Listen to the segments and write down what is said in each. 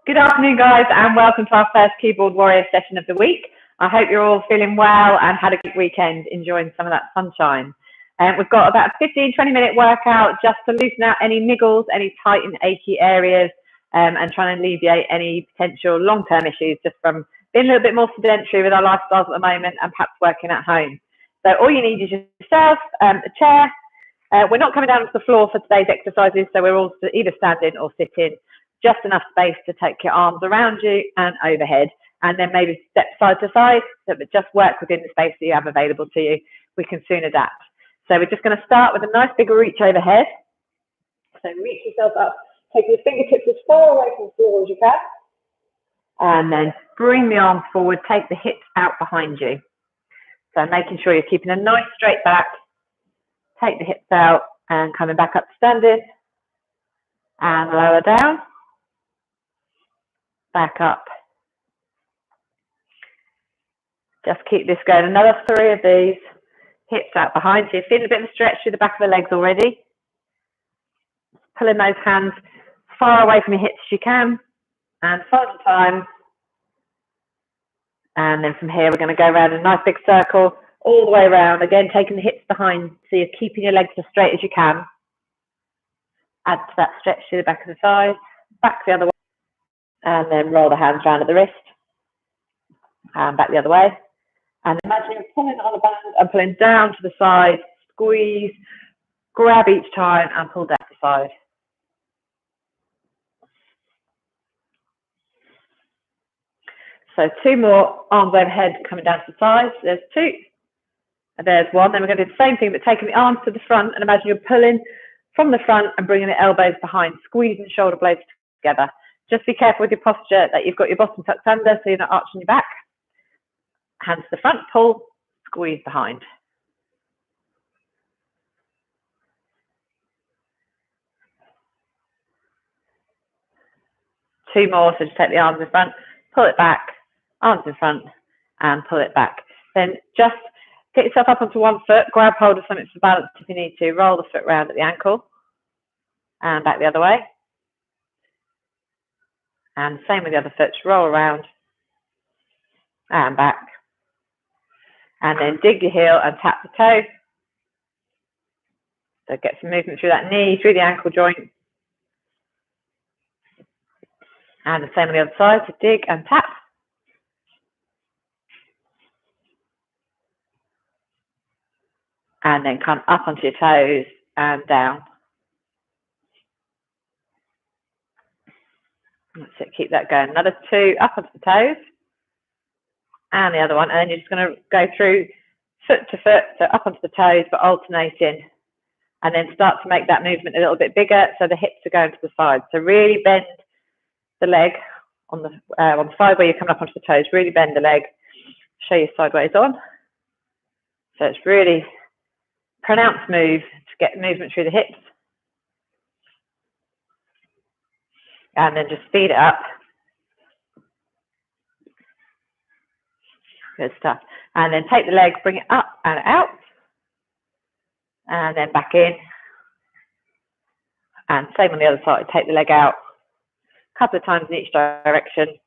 Good afternoon, guys, and welcome to our first Keyboard Warrior session of the week. I hope you're all feeling well and had a good weekend, enjoying some of that sunshine. We've got about a 15-20-minute workout just to loosen out any niggles, any tight and achy areas, and trying to alleviate any potential long-term issues just from being a little bit more sedentary with our lifestyles at the moment and perhaps working at home. So all you need is yourself, a chair. We're not coming down to the floor for today's exercises, so we're all either standing or sitting. Just enough space to take your arms around you and overhead, and then maybe step side to side, but just work within the space that you have available to you. We can soon adapt. So we're just going to start with a nice big reach overhead. So reach yourself up, take your fingertips as far away from the floor as you can, and then bring the arms forward, take the hips out behind you. So making sure you're keeping a nice straight back, take the hips out and coming back up to standing, and lower down. Back up. Just keep this going. Another 3 of these. Hips out behind. So you're feeling a bit of a stretch through the back of the legs already. Pulling those hands far away from your hips as you can. And final time. And then from here, we're going to go around a nice big circle all the way around. Again, taking the hips behind so you're keeping your legs as straight as you can. Add to that stretch through the back of the thighs. Back the other way. And then roll the hands round at the wrist. And back the other way. And imagine you're pulling on a band and pulling down to the side. Squeeze, grab each time and pull down to the side. So 2 more arms overhead coming down to the sides. There's 2. And there's 1. Then we're going to do the same thing, but taking the arms to the front. And imagine you're pulling from the front and bringing the elbows behind, squeezing the shoulder blades together. Just be careful with your posture that you've got your bottom tucked under so you're not arching your back. Hands to the front, pull, squeeze behind. Two more, so just take the arms in front, pull it back, arms in front, and pull it back. Then just get yourself up onto one foot, grab hold of something for balance if you need to, roll the foot round at the ankle, and back the other way. And same with the other foot, roll around and back. And then dig your heel and tap the toe. So get some movement through that knee, through the ankle joint. And the same on the other side, so dig and tap. And then come up onto your toes and down. That's it, keep that going. Another 2 up onto the toes. And the other one, and then you're just going to go through foot to foot, so up onto the toes, but alternating, and then start to make that movement a little bit bigger, so the hips are going to the side. So really bend the leg on the side where you're coming up onto the toes. Really bend the leg. Show you sideways on. So it's really pronounced move to get movement through the hips, and then just speed it up. Good stuff. And then take the leg, bring it up and out. And then back in. And same on the other side. Take the leg out a couple of times in each direction.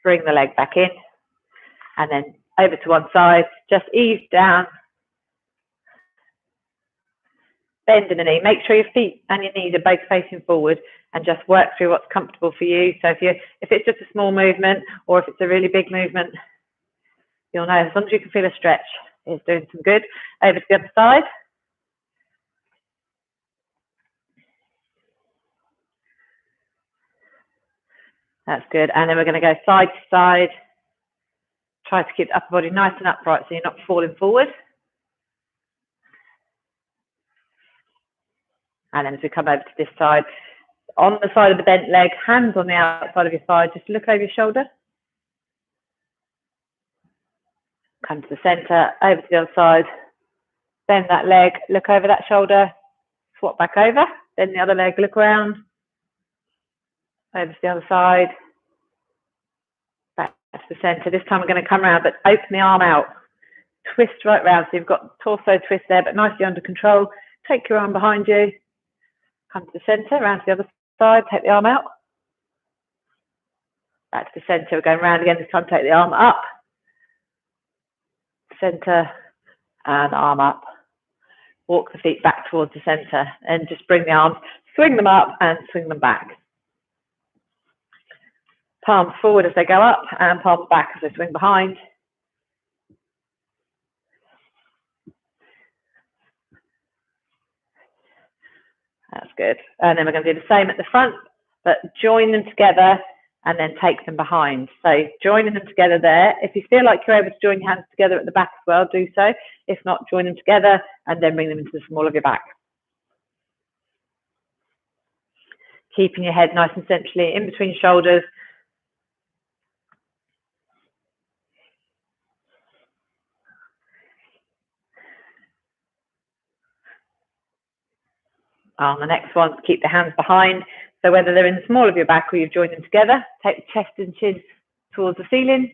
Bring the leg back in. And then over to one side. Just ease down. Bend in the knee. Make sure your feet and your knees are both facing forward, and just work through what's comfortable for you. So if it's just a small movement, or if it's a really big movement, you'll know as long as you can feel a stretch, it's doing some good. Over to the other side. That's good. And then we're going to go side to side. Try to keep the upper body nice and upright so you're not falling forward. And then as we come over to this side, on the side of the bent leg, hands on the outside of your thigh, just look over your shoulder. Come to the centre, over to the other side, bend that leg, look over that shoulder, swap back over, bend the other leg, look around, over to the other side, back to the centre. This time we're going to come around, but open the arm out, twist right round, so you've got torso twist there, but nicely under control. Take your arm behind you, come to the centre, round to the other side, take the arm out, Back to the centre, we're going round again. This time take the arm up, centre, and arm up. Walk the feet back towards the centre and just bring the arms, swing them up and swing them back. Palms forward as they go up and palms back as they swing behind. That's good. And then we're going to do the same at the front, but join them together and then take them behind. So joining them together there. If you feel like you're able to join your hands together at the back as well, do so. If not, join them together and then bring them into the small of your back. Keeping your head nice and centrally in between your shoulders. On the next one, keep the hands behind. So whether they're in the small of your back or you've joined them together, take the chest and chin towards the ceiling.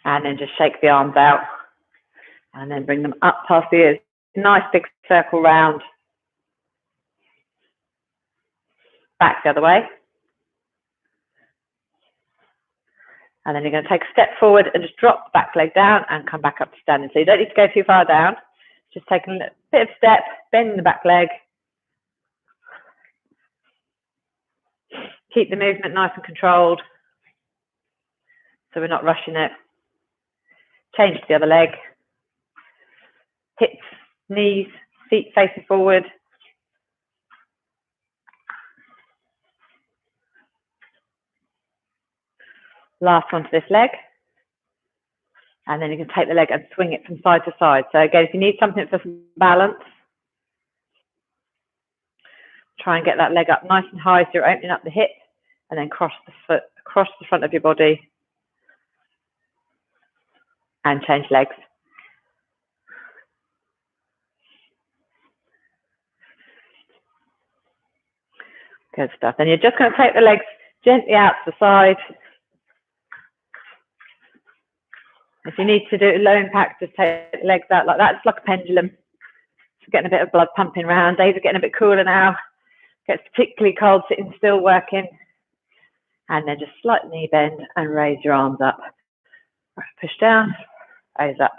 And then just shake the arms out. And then bring them up past the ears. Nice big circle round. Back the other way. And then you're going to take a step forward and just drop the back leg down and come back up to standing. So you don't need to go too far down. Just take a bit of step, bending the back leg. Keep the movement nice and controlled, so we're not rushing it. Change to the other leg. Hips, knees, feet facing forward. Last one to this leg. And then you can take the leg and swing it from side to side. So again, if you need something for some balance, try and get that leg up nice and high so you're opening up the hip, and then cross the foot across the front of your body and change legs. Good stuff. Then you're just going to take the legs gently out to the side. If you need to do it low impact, just take the legs out like that. It's like a pendulum. It's getting a bit of blood pumping around. Days are getting a bit cooler now. Gets particularly cold sitting still working. And then just slight knee bend and raise your arms up. Push down, raise up.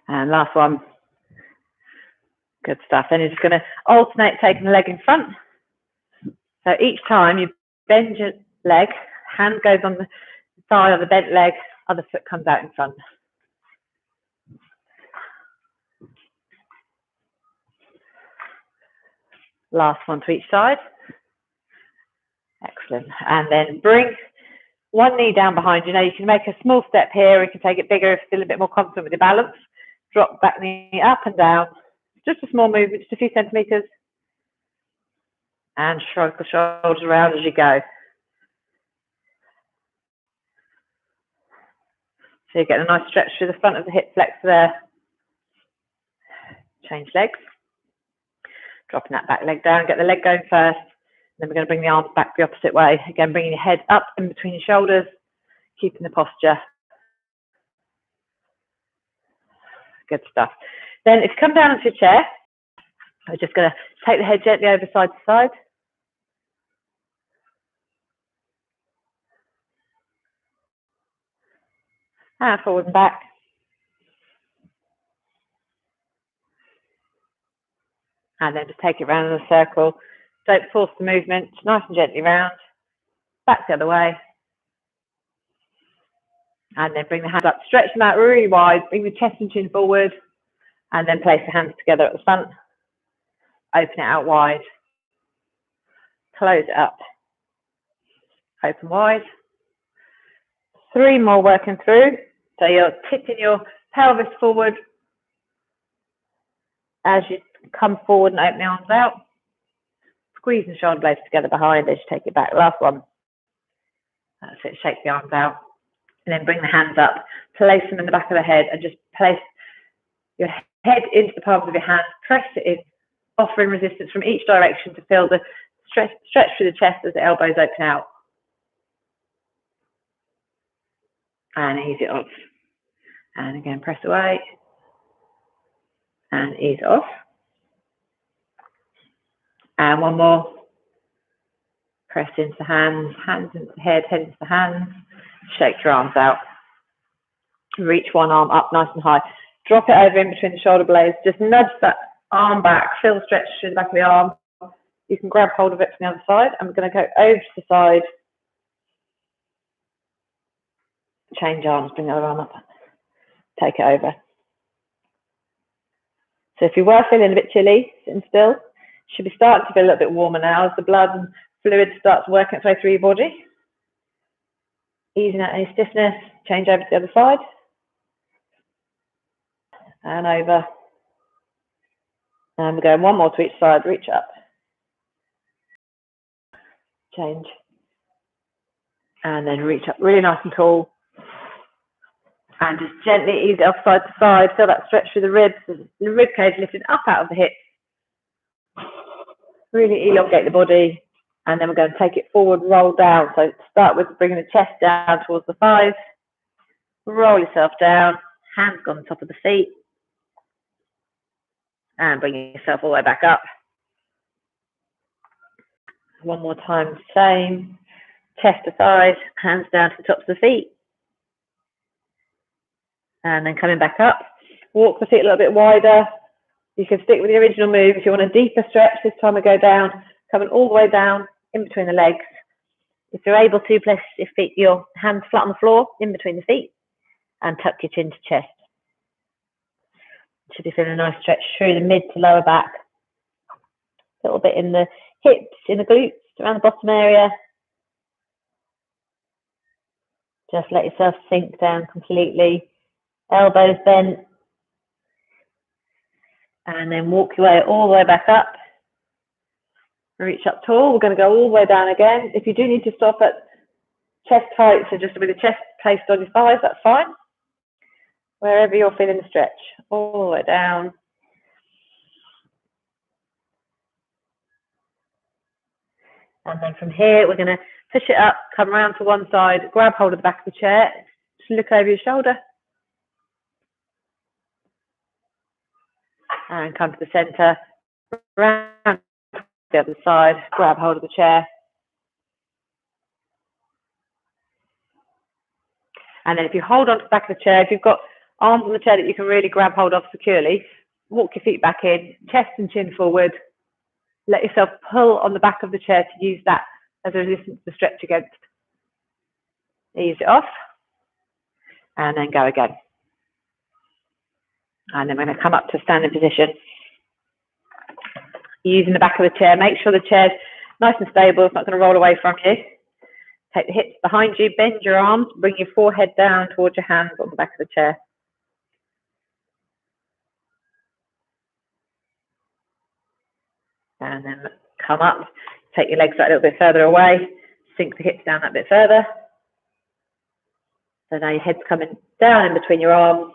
And last one. Good stuff. Then you're just going to alternate taking the leg in front. So each time you bend your leg, hand goes on the thigh of the bent leg, other foot comes out in front. Last one to each side. Excellent. And then bring one knee down behind you. Now you can make a small step here, or you can take it bigger if you're still a bit more confident with your balance. Drop back knee up and down. Just a small movement, just a few centimetres. And shrug the shoulders around as you go. So you get a nice stretch through the front of the hip flexor there. Change legs. Dropping that back leg down, get the leg going first. Then we're going to bring the arms back the opposite way. Again, bringing your head up in between your shoulders, keeping the posture. Good stuff. Then if you come down onto your chair, we're just going to take the head gently over side to side. And forward and back. And then just take it round in a circle. Don't force the movement, nice and gently round. Back the other way. And then bring the hands up, stretch them out really wide, bring the chest and chin forward, and then place the hands together at the front. Open it out wide. Close it up. Open wide. 3 more working through. So you're tipping your pelvis forward as you come forward and open the arms out. Squeeze the shoulder blades together behind as you take it back. Last one. That's it, shake the arms out. And then bring the hands up, place them in the back of the head and just place your head into the palms of your hands, press it in, offering resistance from each direction to feel the stretch through the chest as the elbows open out. And ease it off. And again, press away. And ease off. And one more. Press into the hands, hands into the head, head into the hands. Shake your arms out. Reach one arm up nice and high. Drop it over in between the shoulder blades. Just nudge that arm back. Feel the stretch through the back of the arm. You can grab hold of it from the other side. I'm going to go over to the side. Change arms, bring the other arm up. Take it over. So if you were feeling a bit chilly, sitting still, should be starting to feel a little bit warmer now as the blood and fluid starts working its way through your body. Easing out any stiffness, change over to the other side. And over. And we're going one more to each side, reach up. Change. And then reach up really nice and tall. And just gently ease it off side to side. Feel that stretch through the ribs, the rib cage lifting up out of the hips. Really elongate the body. And then we're going to take it forward, roll down. So start with bringing the chest down towards the thighs. Roll yourself down. Hands on the top of the feet. And bring yourself all the way back up. One more time, same. Chest to thighs, hands down to the tops of the feet. And then coming back up. Walk the feet a little bit wider. You can stick with the original move. If you want a deeper stretch, this time we go down, coming all the way down in between the legs. If you're able to, place your hands flat on the floor, in between the feet, and tuck your chin to chest. Should be feeling a nice stretch through the mid to lower back. A little bit in the hips, in the glutes, around the bottom area. Just let yourself sink down completely. Elbows bent. And then walk your way all the way back up. Reach up tall. We're going to go all the way down again. If you do need to stop at chest height, so just with the chest placed on your thighs, that's fine. Wherever you're feeling the stretch, all the way down. And then from here, we're going to push it up, come around to one side, grab hold of the back of the chair, just look over your shoulder. And come to the centre, round to the other side, grab hold of the chair. And then if you hold on to the back of the chair, if you've got arms on the chair that you can really grab hold of securely, walk your feet back in, chest and chin forward. Let yourself pull on the back of the chair to use that as a resistance to stretch against. Ease it off. And then go again. And then we're going to come up to standing position. Using the back of the chair, make sure the chair's nice and stable, it's not going to roll away from you. Take the hips behind you, bend your arms, bring your forehead down towards your hands on the back of the chair. And then come up, take your legs that little bit further away, sink the hips down that bit further. So now your head's coming down in between your arms.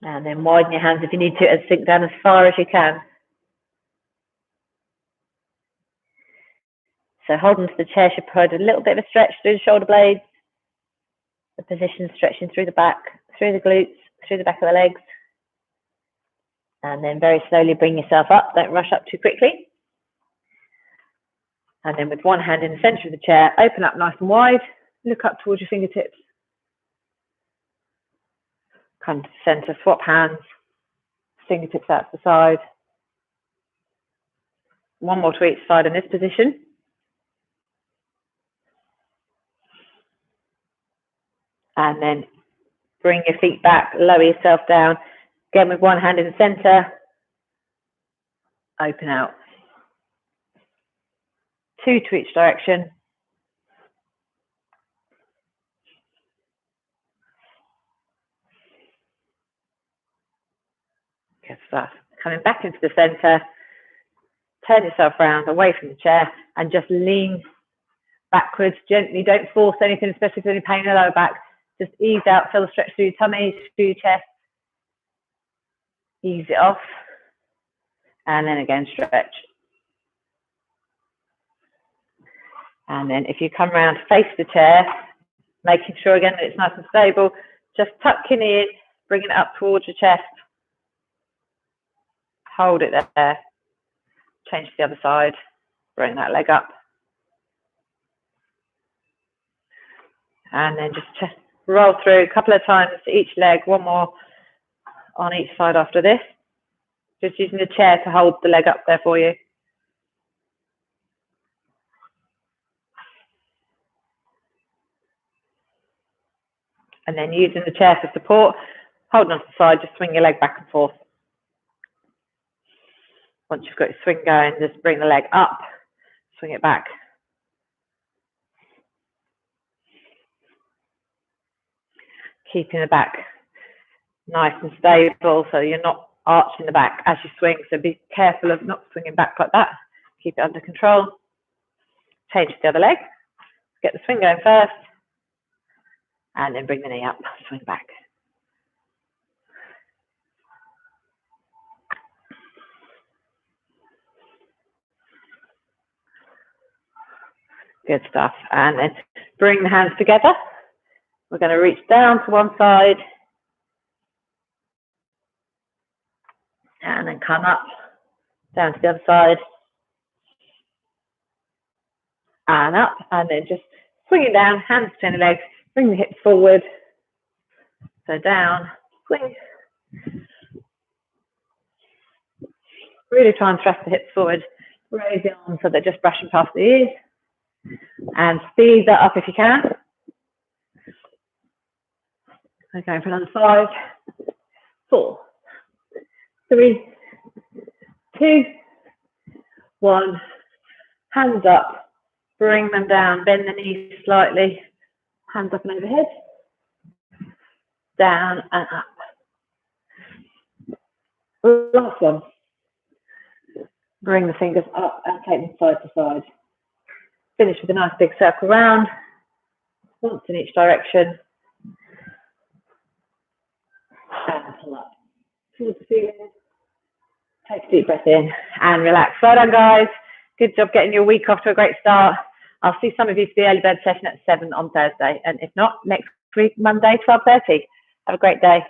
And then widen your hands if you need to and sink down as far as you can. So holding to the chair should provide a little bit of a stretch through the shoulder blades. The position stretching through the back, through the glutes, through the back of the legs. And then very slowly bring yourself up. Don't rush up too quickly. And then with one hand in the centre of the chair, open up nice and wide. Look up towards your fingertips. Come to the centre, swap hands. Fingertips out to the side. One more to each side in this position. And then bring your feet back, lower yourself down. Again with one hand in the centre. Open out. 2 to each direction. Good stuff. Coming back into the centre. Turn yourself around, away from the chair, and just lean backwards gently. Don't force anything, especially if there's any pain in the lower back. Just ease out, feel the stretch through your tummy, through your chest. Ease it off. And then again, stretch. And then if you come around to face the chair, making sure again that it's nice and stable, just tuck your knee in, bring it up towards your chest. Hold it there. Change to the other side. Bring that leg up. And then just roll through a couple of times to each leg, one more on each side after this. Just using the chair to hold the leg up there for you. And then using the chair for support, holding on to the side, just swing your leg back and forth. Once you've got your swing going, just bring the leg up, swing it back. Keeping the back nice and stable so you're not arching the back as you swing. So be careful of not swinging back like that. Keep it under control. Change to the other leg. Get the swing going first. And then bring the knee up, swing back. Good stuff. And then bring the hands together. We're going to reach down to one side. And then come up, down to the other side. And up. And then just swing it down, hands between the legs. Bring the hips forward. So down, swing. Really try and thrust the hips forward. Raise the arms so they're just brushing past the ears. And speed that up if you can. We're going for another 5, 4, 3, 2, 1. Hands up. Bring them down. Bend the knees slightly. Hands up and overhead. Down and up. Last one. Bring the fingers up and take them side to side. Finish with a nice big circle round. Once in each direction. And pull up towards the ceiling. Take a deep breath in and relax. Well done, guys. Good job getting your week off to a great start. I'll see some of you for the early bird session at 7 on Thursday. And if not, next week, Monday, 12:30. Have a great day.